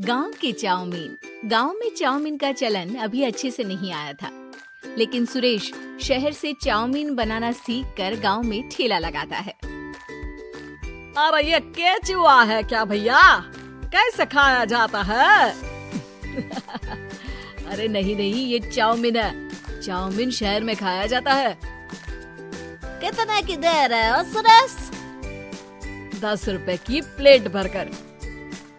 गांव के चाउमीन। गांव में चाउमीन का चलन अभी अच्छे से नहीं आया था, लेकिन सुरेश शहर से चाउमीन बनाना सीखकर गांव में ठेला लगाता है। अरे ये केचुआ है क्या भैया? कैसे खाया जाता है? अरे नहीं नहीं, ये चाउमीन है। चाउमीन शहर में खाया जाता है। कितने की दे रहे हो सुरेश? 10 रुपए की प्लेट भरकर।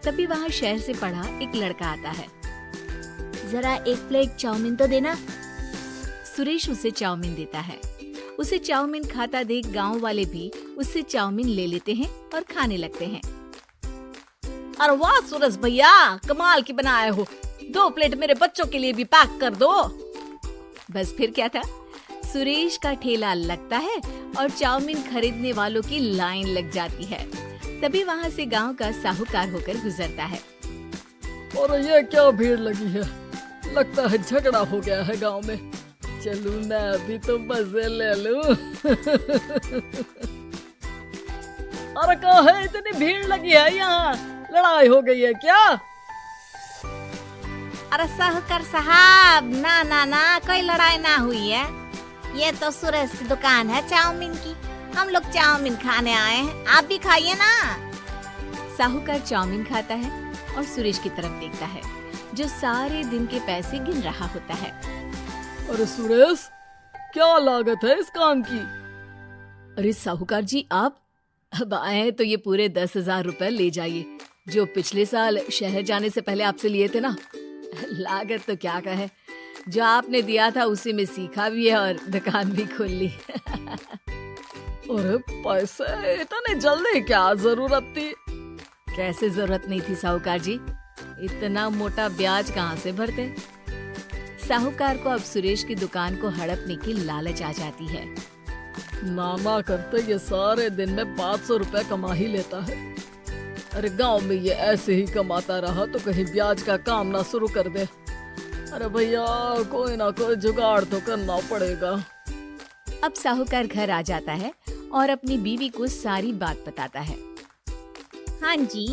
तभी वहाँ शहर से पढ़ा एक लड़का आता है। जरा एक प्लेट चाउमीन तो देना। सुरेश उसे चाउमीन देता है। उसे चाउमीन खाता देख गांव वाले भी उससे चाउमीन ले लेते हैं और खाने लगते हैं। अरे वाह सुरेश भैया, कमाल की बनाए हो। 2 प्लेट मेरे बच्चों के लिए भी पैक कर दो। बस फिर क्या था, सुरेश का ठेला लगता है और चाउमीन खरीदने वालों की लाइन लग जाती है। तभी वहाँ से गांव का साहूकार होकर गुजरता है। और ये क्या भीड़ लगी है? लगता है झगड़ा हो गया है गांव में। चलूं मैं अभी तो मजे ले लूं। अरे कहाँ है, इतनी भीड़ लगी है यहाँ? लड़ाई हो गई है क्या? अरे साहूकार साहब, ना ना ना, कोई लड़ाई ना हुई है। ये तो सुरेश की दुकान है चाउमीन की। हम लोग चाउमीन खाने आए हैं, आप भी खाइए ना। साहूकार चाउमीन खाता है और सुरेश की तरफ देखता है, जो सारे दिन के पैसे गिन रहा होता है। अरे सुरेश, क्या लागत है इस काम की? अरे साहूकार जी, आप अब आए तो ये पूरे 10,000 रुपए ले जाइए, जो पिछले साल शहर जाने से पहले आपसे लिए थे ना। लागत तो क्या कहे, जो आपने दिया था उसी में सीखा भी है और दुकान भी खोल ली। अरे पैसे इतने जल्दी क्या जरूरत थी? कैसे जरूरत नहीं थी साहूकार जी, इतना मोटा ब्याज कहाँ से भरते। साहूकार को अब सुरेश की दुकान को हड़पने की लालच आ जाती है। नाना करते ये सारे दिन में 500 रुपए कमा ही लेता है। अरे गांव में ये ऐसे ही कमाता रहा तो कहीं ब्याज का काम ना शुरू कर दे। अरे भैया, कोई ना कोई जुगाड़ तो करना पड़ेगा। अब साहूकार घर आ जाता है और अपनी बीवी को सारी बात बताता है। हाँ जी,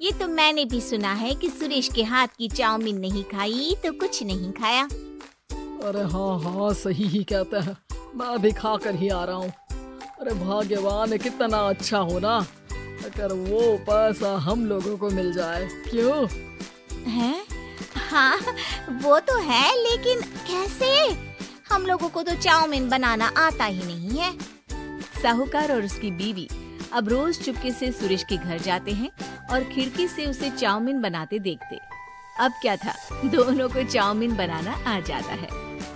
ये तो मैंने भी सुना है कि सुरेश के हाथ की चाउमीन नहीं खाई तो कुछ नहीं खाया। अरे हाँ हाँ, सही ही कहते हैं। मैं भी खा कर ही आ रहा हूँ। अरे भाग्यवान कितना अच्छा हो ना, अगर वो पैसा हम लोगों को मिल जाए। क्यों हैं? हाँ वो तो है, लेकिन कैसे? हम लोगों को तो चाउमीन बनाना आता ही नहीं है। साहूकार और उसकी बीवी अब रोज चुपके से सुरेश के घर जाते हैं और खिड़की से उसे चाउमीन बनाते देखते। अब क्या था, दोनों को चाउमीन बनाना आ जाता है।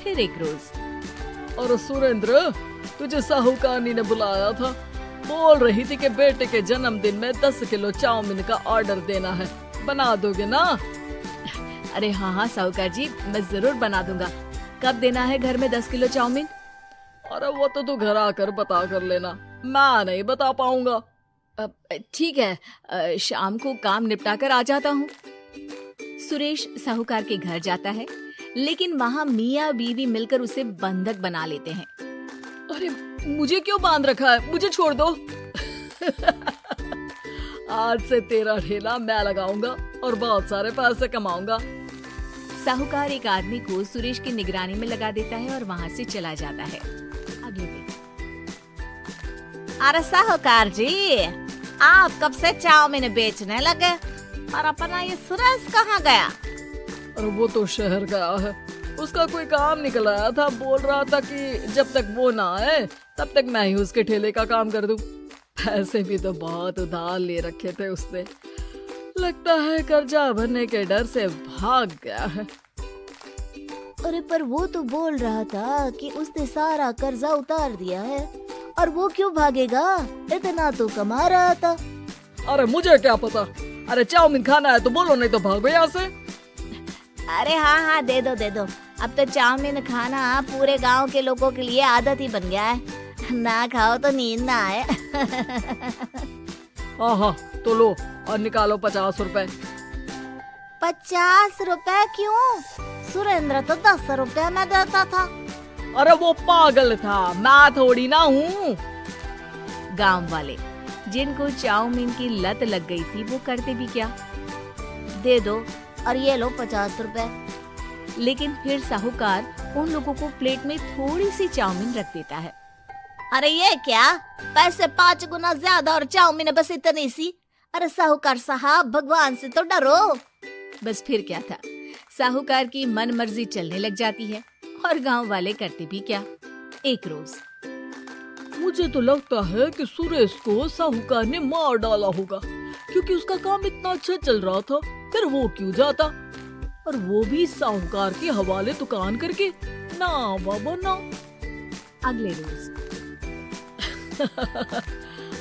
फिर एक रोज, और सुरेंद्र, तुझे साहूकारनी ने बुलाया था। बोल रही थी कि बेटे के जन्मदिन में 10 किलो चाउमीन का ऑर्डर देना है। बना दोगे ना? अरे हाँ हाँ साहूकार जी, मैं जरूर बना दूंगा। कब देना है घर में 10 किलो चाउमीन? अरे वो तो तू घर आकर बता कर लेना, मैं नहीं बता पाऊंगा। ठीक है, शाम को काम निपटा कर आ जाता हूँ। सुरेश साहूकार के घर जाता है, लेकिन वहाँ मियाँ बीवी मिलकर उसे बंधक बना लेते हैं। अरे मुझे क्यों बांध रखा है? मुझे छोड़ दो। आज से तेरा ठेला मैं लगाऊंगा और बहुत सारे पैसे कमाऊंगा। साहूकार एक आदमी को सुरेश की निगरानी में लगा देता है और वहाँ से चला जाता है। अगले दिन, अरे साहूकार जी, आप कब से चाउमीन बेचने लगे? और अपना ये सुरेश कहाँ गया? और वो तो शहर गया है। उसका कोई काम निकल आया था। बोल रहा था कि जब तक वो ना आए तब तक मैं ही उसके ठेले का काम कर दूं। पैसे भी तो बहुत उधार ले रखे थे उसने। लगता है कर्जा भरने के डर से भाग गया है। अरे पर वो तो बोल रहा था कि उसने सारा कर्जा उतार दिया है। और वो क्यों भागेगा? इतना तो कमा रहा था। अरे मुझे क्या पता। अरे चाउमीन खाना है तो बोलो, नहीं तो भागो यहाँ से। अरे हाँ हाँ, दे दो दे दो। अब तो चाउमीन खाना पूरे गांव के लोगों के लिए आदत ही बन गया है। ना खाओ तो नींद ना आए। हाँ हाँ, तो लो और निकालो 50 रुपए। 50 रुपए क्यों? सुरेंद्र तो 10 रुपए में देता था। अरे वो पागल था, मैं थोड़ी ना हूँ। गांव वाले जिनको चाउमीन की लत लग गई थी, वो करते भी क्या, दे दो और ये लो 50 रुपए। लेकिन फिर साहूकार उन लोगों को प्लेट में थोड़ी सी चाउमीन रख देता है। अरे ये क्या, पैसे 5 गुना ज्यादा और चाउमीन बस इतनी सी। अरे साहूकार साहब, भगवान से तो डरो। बस फिर क्या था, साहूकार की मन मर्जी चलने लग जाती है और गांव वाले करते भी क्या। एक रोज मुझे तो लगता है कि सुरेश को साहूकार ने मार डाला होगा, क्योंकि उसका काम इतना अच्छा चल रहा था, फिर वो क्यों जाता, और वो भी साहूकार के हवाले दुकान करके। ना बाबा ना। अगले रोज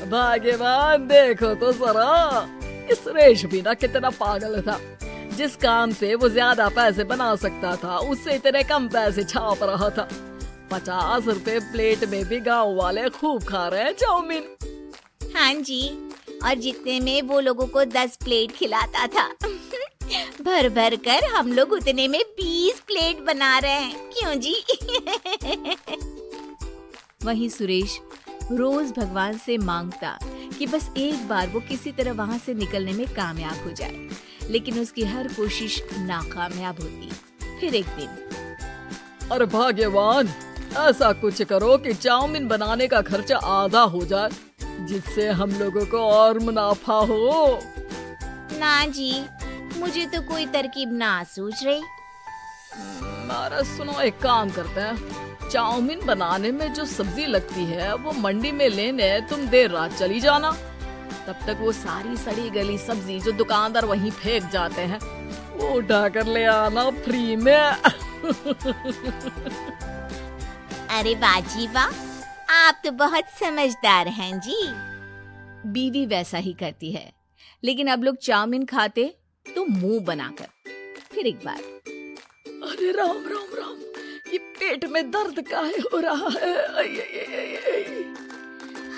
भाग्यवान, देखो तो जरा, इस सुरेश भी ना कितना पागल था। जिस काम से वो ज्यादा पैसे बना सकता था, उससे इतने कम पैसे छाप रहा था। 50 रुपए प्लेट में भी गाँव वाले खूब खा रहे हैं चाउमीन। हाँ जी, और जितने में वो लोगों को 10 प्लेट खिलाता था भर भर कर हम लोग उतने में 20 प्लेट बना रहे हैं। क्यों जी? वहीं सुरेश रोज भगवान से मांगता कि बस एक बार वो किसी तरह वहाँ से निकलने में कामयाब हो जाए, लेकिन उसकी हर कोशिश नाकामयाब होती। फिर एक दिन, अरे भाग्यवान, ऐसा कुछ करो कि चाउमीन बनाने का खर्चा आधा हो जाए, जिससे हम लोगों को और मुनाफा हो। ना जी, मुझे तो कोई तरकीब ना सूझ रही। अरे सुनो, एक काम करते हैं, चाउमीन बनाने में जो सब्जी लगती है वो मंडी में लेने तुम देर रात चली जाना। तब तक वो सारी सड़ी गली सब्जी जो दुकानदार वहीं फेंक जाते हैं, वो उठा कर ले आना फ्री में। अरे बाजी वाह, आप तो बहुत समझदार हैं जी। बीवी वैसा ही करती है, लेकिन अब लोग चाउमीन खाते तो मुंह बनाकर। फिर एक बार, अरे राम राम राम, ये पेट में दर्द काहे हो रहा है? आई, आई, आई, आई, आई।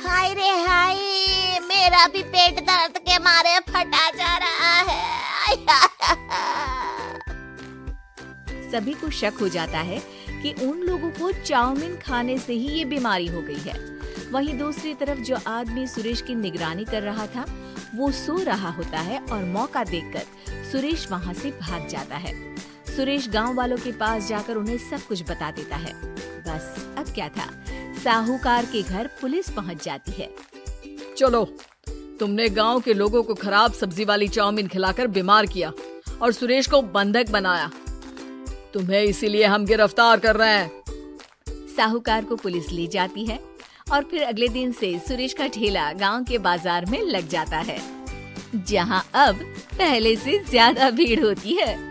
हाय रे हाय, मेरा भी पेट दर्द के मारे फटा जा रहा है। सभी को शक हो जाता है कि उन लोगों को चाउमीन खाने से ही ये बीमारी हो गई है। वहीं दूसरी तरफ जो आदमी सुरेश की निगरानी कर रहा था, वो सो रहा होता है और मौका देखकर सुरेश वहाँ से भाग जाता है। सुरेश गांव वालों के पास जाकर उन्हें सब कुछ बता देता है। बस अब क्या था, साहूकार के घर पुलिस पहुँच जाती है। चलो, तुमने गांव के लोगों को खराब सब्जी वाली चाउमीन खिलाकर बीमार किया और सुरेश को बंधक बनाया। तुम्हें इसीलिए हम गिरफ्तार कर रहे हैं। साहूकार को पुलिस ले जाती है और फिर अगले दिन से सुरेश का ठेला गांव के बाजार में लग जाता है, जहां अब पहले से ज्यादा भीड़ होती है।